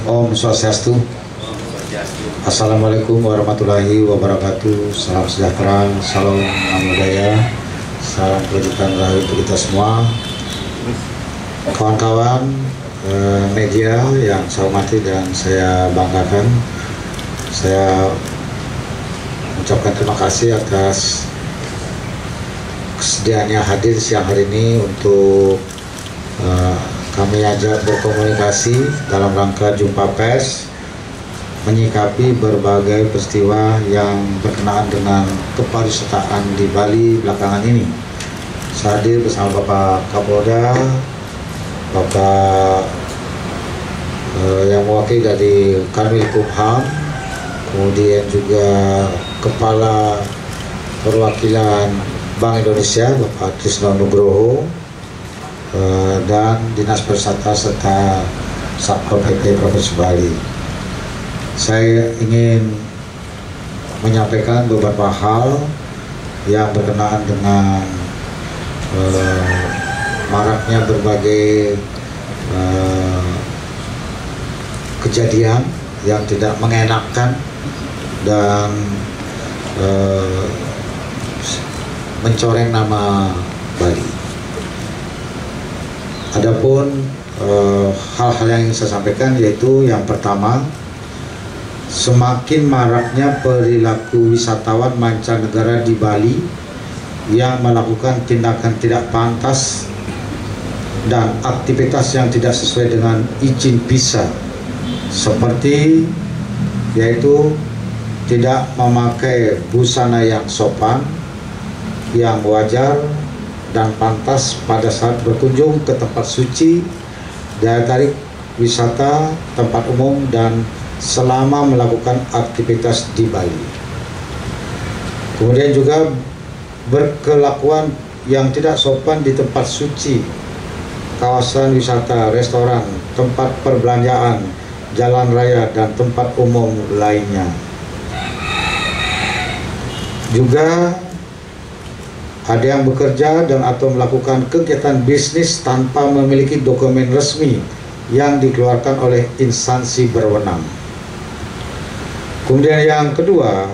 Om Swastiastu. Assalamualaikum warahmatullahi wabarakatuh. Salam sejahtera, salam namo buddhaya, salam kelanjutan rahayu untuk kita semua. Kawan-kawan media yang saya hormati dan saya banggakan, saya mengucapkan terima kasih atas kesediaannya hadir siang hari ini untuk kami ajak berkomunikasi dalam rangka jumpa pers menyikapi berbagai peristiwa yang berkenaan dengan kepariwisataan di Bali belakangan ini. Saya hadir bersama Bapak Kapolda, Bapak yang mewakili dari Kanwil Kumham, kemudian juga Kepala Perwakilan Bank Indonesia Bapak Trisno Nugroho, dan Dinas Pariwisata serta Satpol PP Provinsi Bali. Saya ingin menyampaikan beberapa hal yang berkenaan dengan maraknya berbagai kejadian yang tidak mengenakan dan mencoreng nama Bali. Adapun hal-hal yang ingin saya sampaikan yaitu yang pertama, semakin maraknya perilaku wisatawan mancanegara di Bali yang melakukan tindakan tidak pantas dan aktivitas yang tidak sesuai dengan izin visa, seperti yaitu tidak memakai busana yang sopan, yang wajar dan pantas pada saat berkunjung ke tempat suci, daya tarik wisata, tempat umum, dan selama melakukan aktivitas di Bali. Kemudian juga berkelakuan yang tidak sopan di tempat suci, kawasan wisata, restoran, tempat perbelanjaan, jalan raya, dan tempat umum lainnya. Juga ada yang bekerja dan atau melakukan kegiatan bisnis tanpa memiliki dokumen resmi yang dikeluarkan oleh instansi berwenang. Kemudian yang kedua,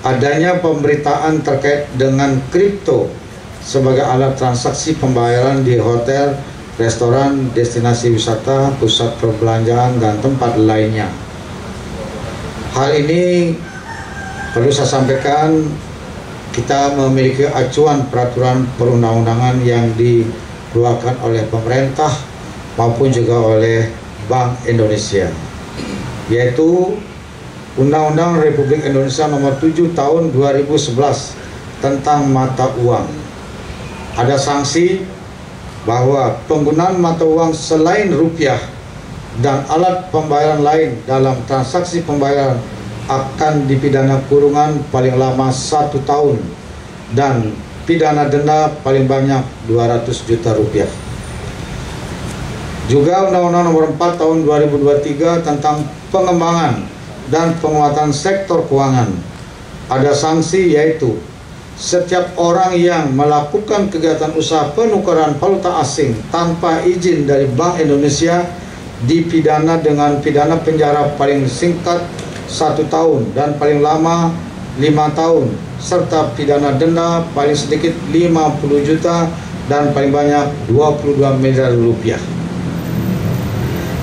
adanya pemberitaan terkait dengan kripto sebagai alat transaksi pembayaran di hotel, restoran, destinasi wisata, pusat perbelanjaan, dan tempat lainnya. Hal ini perlu saya sampaikan, kita memiliki acuan peraturan perundang-undangan yang dikeluarkan oleh pemerintah maupun juga oleh Bank Indonesia, yaitu Undang-Undang Republik Indonesia Nomor 7 Tahun 2011 tentang mata uang. Ada sanksi bahwa penggunaan mata uang selain rupiah dan alat pembayaran lain dalam transaksi pembayaran akan dipidana kurungan paling lama 1 tahun dan pidana denda paling banyak 200 juta rupiah. Juga Undang-Undang Nomor 4 Tahun 2023 tentang pengembangan dan penguatan sektor keuangan. Ada sanksi yaitu setiap orang yang melakukan kegiatan usaha penukaran valuta asing tanpa izin dari Bank Indonesia dipidana dengan pidana penjara paling singkat 1 tahun dan paling lama 5 tahun serta pidana denda paling sedikit 50 juta dan paling banyak 22 miliar rupiah.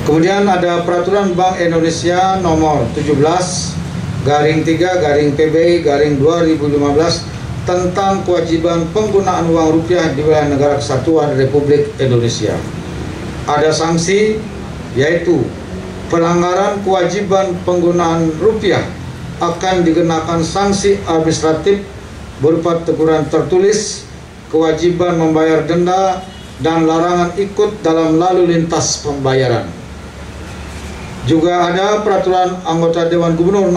Kemudian ada peraturan Bank Indonesia nomor 17/3/PBI/2015 tentang kewajiban penggunaan uang rupiah di wilayah Negara Kesatuan Republik Indonesia. Ada sanksi yaitu pelanggaran kewajiban penggunaan rupiah akan dikenakan sanksi administratif berupa teguran tertulis, kewajiban membayar denda, dan larangan ikut dalam lalu lintas pembayaran. Juga ada peraturan anggota Dewan Gubernur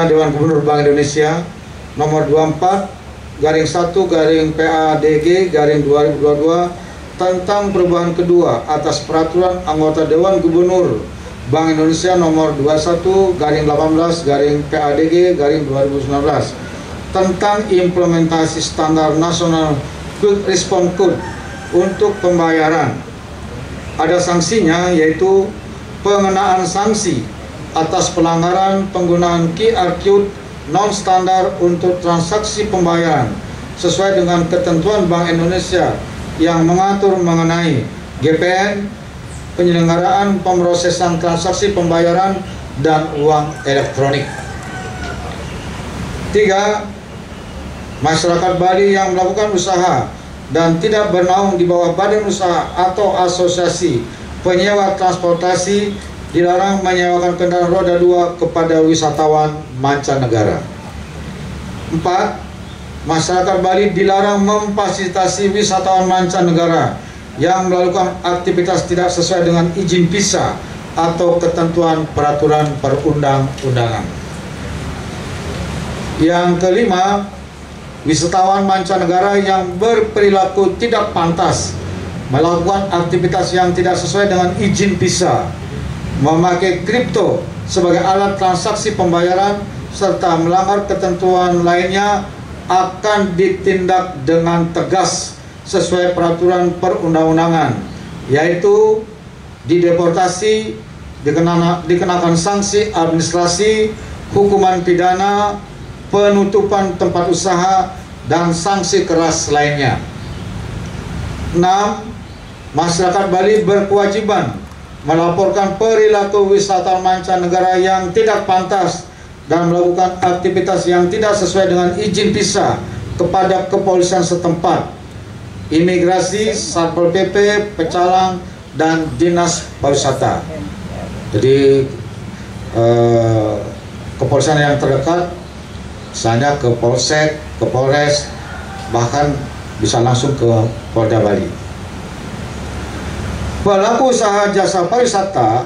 Dewan Gubernur Bank Indonesia nomor 24/1/PADG/2022 tentang perubahan kedua atas peraturan anggota Dewan Gubernur Bank Indonesia nomor 21/18/PADG/2019 tentang implementasi standar nasional Quick Response Code untuk pembayaran ada sanksinya, yaitu pengenaan sanksi atas pelanggaran penggunaan QR Code non-standar untuk transaksi pembayaran sesuai dengan ketentuan Bank Indonesia yang mengatur mengenai GPN, penyelenggaraan pemrosesan transaksi pembayaran, dan uang elektronik. 3. Masyarakat Bali yang melakukan usaha dan tidak bernaung di bawah badan usaha atau asosiasi penyewa transportasi dilarang menyewakan kendaraan roda 2 kepada wisatawan mancanegara. 4. Masyarakat Bali dilarang memfasilitasi wisatawan mancanegara yang melakukan aktivitas tidak sesuai dengan izin visa atau ketentuan peraturan perundang-undangan. Yang kelima, wisatawan mancanegara yang berperilaku tidak pantas, melakukan aktivitas yang tidak sesuai dengan izin visa, memakai kripto sebagai alat transaksi pembayaran, serta melanggar ketentuan lainnya akan ditindak dengan tegas sesuai peraturan perundang-undangan, yaitu dideportasi, dikenakan sanksi administrasi, hukuman pidana, penutupan tempat usaha, dan sanksi keras lainnya. 6. Masyarakat Bali berkewajiban melaporkan perilaku wisatawan mancanegara yang tidak pantas dan melakukan aktivitas yang tidak sesuai dengan izin visa kepada kepolisian setempat, imigrasi, Satpol PP, Pecalang, dan Dinas Pariwisata. Jadi kepolisian yang terdekat, misalnya ke Polsek, ke Polres, bahkan bisa langsung ke Polda Bali. Pelaku usaha jasa pariwisata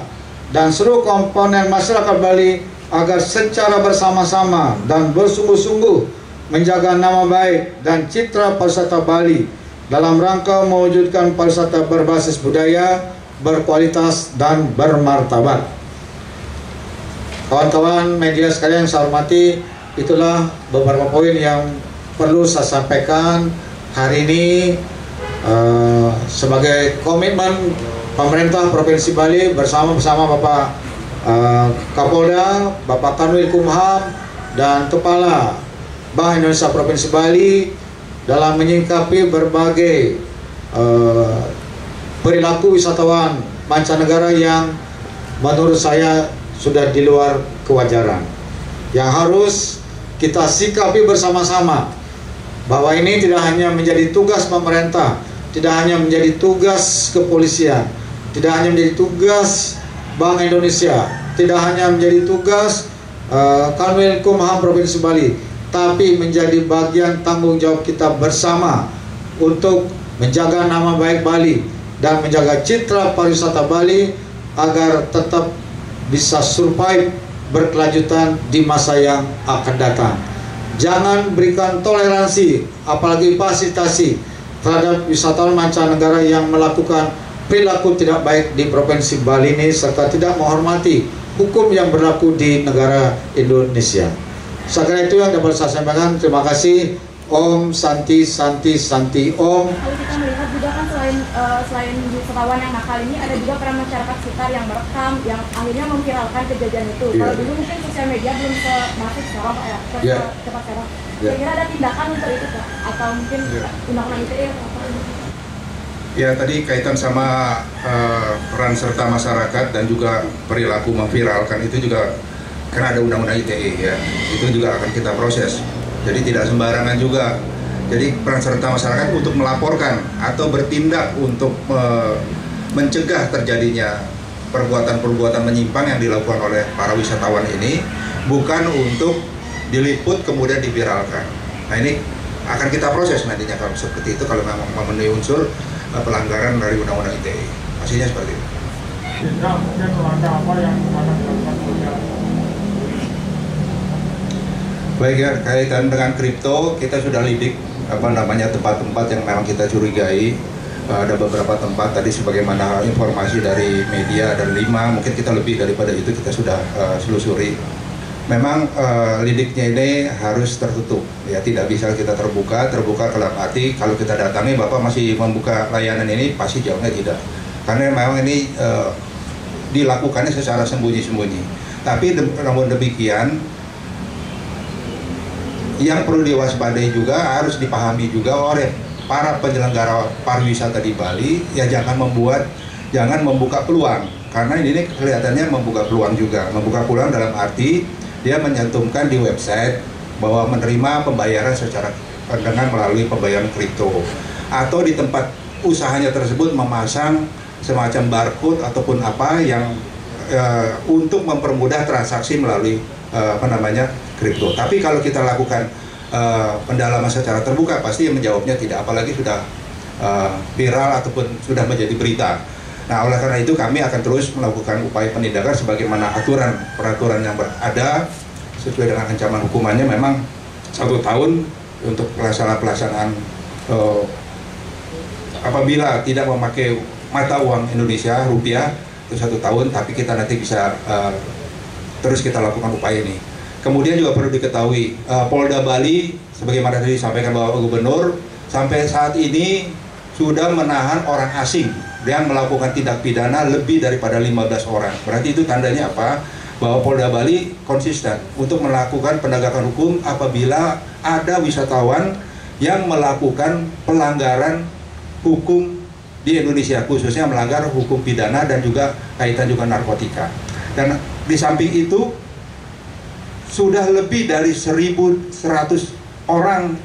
dan seluruh komponen masyarakat Bali agar secara bersama-sama dan bersungguh-sungguh menjaga nama baik dan citra pariwisata Bali dalam rangka mewujudkan pariwisata berbasis budaya, berkualitas, dan bermartabat. Kawan-kawan media sekalian yang saya hormati, itulah beberapa poin yang perlu saya sampaikan hari ini sebagai komitmen pemerintah Provinsi Bali bersama Bapak Kapolda, Bapak Kanwil Kumham, dan Kepala Bank Indonesia Provinsi Bali dalam menyikapi berbagai perilaku wisatawan mancanegara yang menurut saya sudah di luar kewajaran, yang harus kita sikapi bersama-sama bahwa ini tidak hanya menjadi tugas pemerintah, tidak hanya menjadi tugas kepolisian, tidak hanya menjadi tugas Bank Indonesia, tidak hanya menjadi tugas Kanwil Kumham Provinsi Bali, tapi menjadi bagian tanggung jawab kita bersama untuk menjaga nama baik Bali dan menjaga citra pariwisata Bali agar tetap bisa survive berkelanjutan di masa yang akan datang. Jangan berikan toleransi, apalagi fasilitasi terhadap wisatawan mancanegara yang melakukan perilaku tidak baik di Provinsi Bali ini serta tidak menghormati hukum yang berlaku di negara Indonesia. Sekali itu yang dapat saya sampaikan. Terima kasih. Om Santi Santi Santi Om. Kalau kita melihat juga kan selain wisatawan yang nakal ini, ada juga peran masyarakat sekitar yang merekam, yang akhirnya memviralkan kejadian itu. Kalau dulu mungkin sosial media belum semasif sekarang Pak ya, cepat sekarang. Kira-kira ada tindakan untuk itu Pak? Atau mungkin undang-undang ITE atau apa? Ya, tadi kaitan sama peran serta masyarakat dan juga perilaku memviralkan itu juga karena ada undang-undang ITE ya, itu juga akan kita proses. Jadi tidak sembarangan juga. Jadi peran serta masyarakat untuk melaporkan atau bertindak untuk mencegah terjadinya perbuatan-perbuatan menyimpang yang dilakukan oleh para wisatawan ini, bukan untuk diliput kemudian diviralkan. Nah, ini akan kita proses nantinya kalau seperti itu, kalau memang memenuhi unsur pelanggaran dari undang-undang ITE. Pastinya seperti itu. Mungkin langkah apa yang akan dilakukan? Baik ya, kaitan dengan kripto, kita sudah lidik tempat-tempat yang memang kita curigai. Ada beberapa tempat tadi sebagaimana informasi dari media, ada 5, mungkin kita lebih daripada itu kita sudah selusuri. Memang lidiknya ini harus tertutup, ya tidak bisa kita terbuka dalam arti kalau kita datangi Bapak masih membuka layanan ini, pasti jawabnya tidak. karena memang ini dilakukannya secara sembunyi-sembunyi. Tapi namun demikian, yang perlu diwaspadai juga, harus dipahami juga oleh para penyelenggara pariwisata di Bali, ya jangan membuka peluang, karena ini kelihatannya membuka peluang juga. Membuka peluang dalam arti dia menyantumkan di website bahwa menerima pembayaran secara dengan melalui pembayaran kripto, atau di tempat usahanya tersebut memasang semacam barcode ataupun apa yang untuk mempermudah transaksi melalui kripto. Tapi kalau kita lakukan pendalaman secara terbuka, pasti yang menjawabnya tidak, apalagi sudah viral ataupun sudah menjadi berita. Nah, oleh karena itu kami akan terus melakukan upaya penindakan sebagaimana peraturan yang berada sesuai dengan ancaman hukumannya. Memang 1 tahun untuk pelaksanaan apabila tidak memakai mata uang Indonesia, rupiah, itu 1 tahun, tapi kita nanti bisa terus kita lakukan upaya ini. Kemudian juga perlu diketahui, Polda Bali sebagaimana tadi disampaikan Bapak Gubernur, sampai saat ini sudah menahan orang asing yang melakukan tindak pidana lebih daripada 15 orang. Berarti itu tandanya apa? Bahwa Polda Bali konsisten untuk melakukan penegakan hukum apabila ada wisatawan yang melakukan pelanggaran hukum di Indonesia, khususnya melanggar hukum pidana dan juga kaitan juga narkotika. Dan di samping itu sudah lebih dari 1.100 orang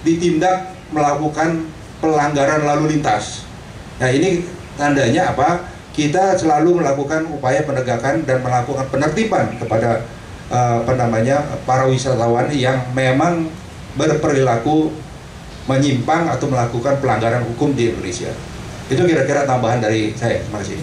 ditindak melakukan pelanggaran lalu lintas. Nah, ini tandanya apa? Kita selalu melakukan upaya penegakan dan melakukan penertiban kepada para wisatawan yang memang berperilaku menyimpang atau melakukan pelanggaran hukum di Indonesia. Itu kira-kira tambahan dari saya. Terima kasih.